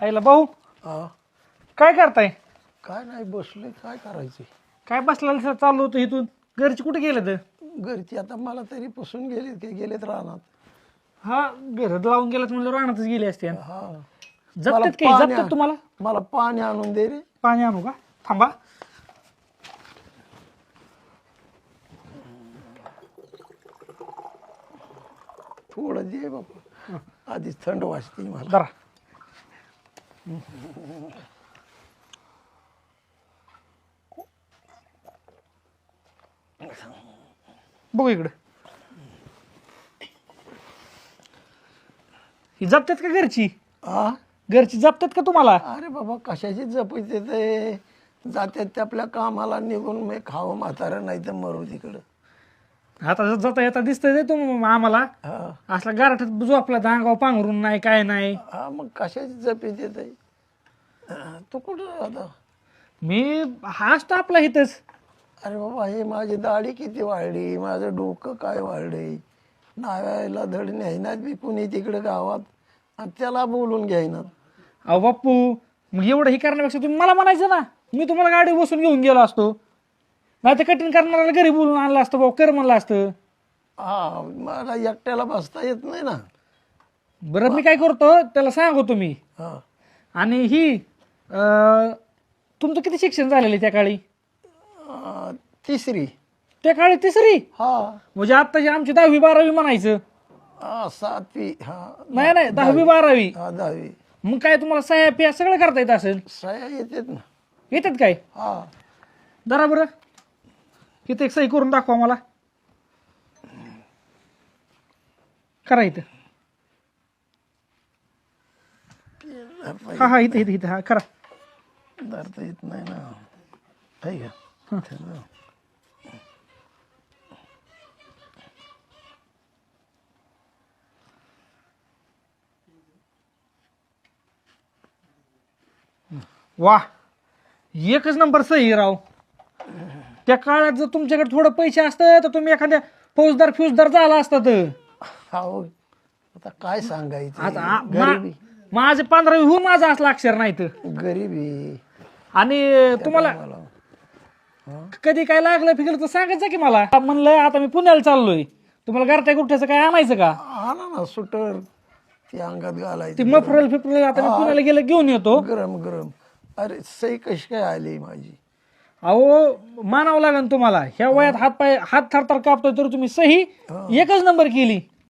आईला भाऊ हा काय करताय? काय नाही बसलोय, काय करायचे. काय बसला चालू होतं इथून? घरचे कुठे गेले तर? घरची आता मला तरी पुसून गेलेत की गेलेत रानात. हा घर लावून गेलात म्हणलं रानातच गेले असते. हा जपतात काही पाणी जपतात तुम्हाला? मला पाणी आणून दे रे. पाणी आणू का? थांबा. थोडं दे बाबा, आधीच थंड वाजते मला. जरा बघू इकडं. ही जपतात का घरची? हा घरची जपतात का तुम्हाला? अरे बाबा कशाची जपायचे ते, जातात ते आपल्या कामाला निघून मी खावं म्हातारं नाही तर मरू तिकडं. आता जाता येता दिसतंय ते तुम आम्हाला हा असला गारठ्यात झोपला अंगावर पांघरून नाही काय नाही. हा मग कशाची जपीते ते. तू कुठं आता? मी हाच टापला इथंच. अरे बाबा हे माझी दाढी किती वाढली, माझं डोकं काय वाढलंय, नावायला धड न्यायनात बी कुणी तिकडे गावात, आणि त्याला बोलून घ्यायनात. अहो बाप्पू, मग एवढं हे करण्यापेक्षा तुम्ही मला म्हणायचं ना, मी तुम्हाला गाडी बसून घेऊन गेलो असतो. नाही तर कठीण करणाऱ्याला घरी बोलून आणलं असतं भाऊ, कर म्हणलं असतं. हा मला एकट्याला बसता येत नाही ना. बरं मी काय करतो त्याला सांगतो मी. हा आणि ही तुमचं किती शिक्षण झालेलं त्या काळी? तिसरी. त्या काळी तिसरी? हा म्हणजे आत्ताची आमची 10वी 12वी म्हणायचं. हा सातवी. हा नाही नाही 10वी 12वी. हा 10वी. मग काय तुम्हाला सह्या पिया सगळं करता येत असेल? सह्या येतात ना. येतात काय? हा जरा बरं इथे एक सही करून दाखवा मला. करा इथं. हा हा इथे इथे इथे हा करा. धरता येत नाही ना. आहे का? चला. वा एकच नंबर सही राव. त्या काळात जर तुमच्याकडे थोडं पैसे असतं तर तुम्ही एखाद्या फौजदार झाला असतात. हो आता काय सांगायचं. आता गरिबी माझे 15वी होऊन माझा असला अक्षर नाही तर. गरिबी. आणि तुम्हाला कधी काय लागलं फिकलं तर सांगायचं की मला. म्हणलं आता मी पुण्याला चाललोय, तुम्हाला घरट्या गुरट्याचं काय आणायचं का? आला ना सुटर ते अंगात ती घालायचं. मफरल फिफरल आता मी पुण्याला गेलं घेऊन येतो. गरम गरम. अरे सई कशी काय आली माझी. अहो मानावं लागेल तुम्हाला. ह्या वयात हात थरथर कापतोय तर तुम्ही सही एकच नंबर केली.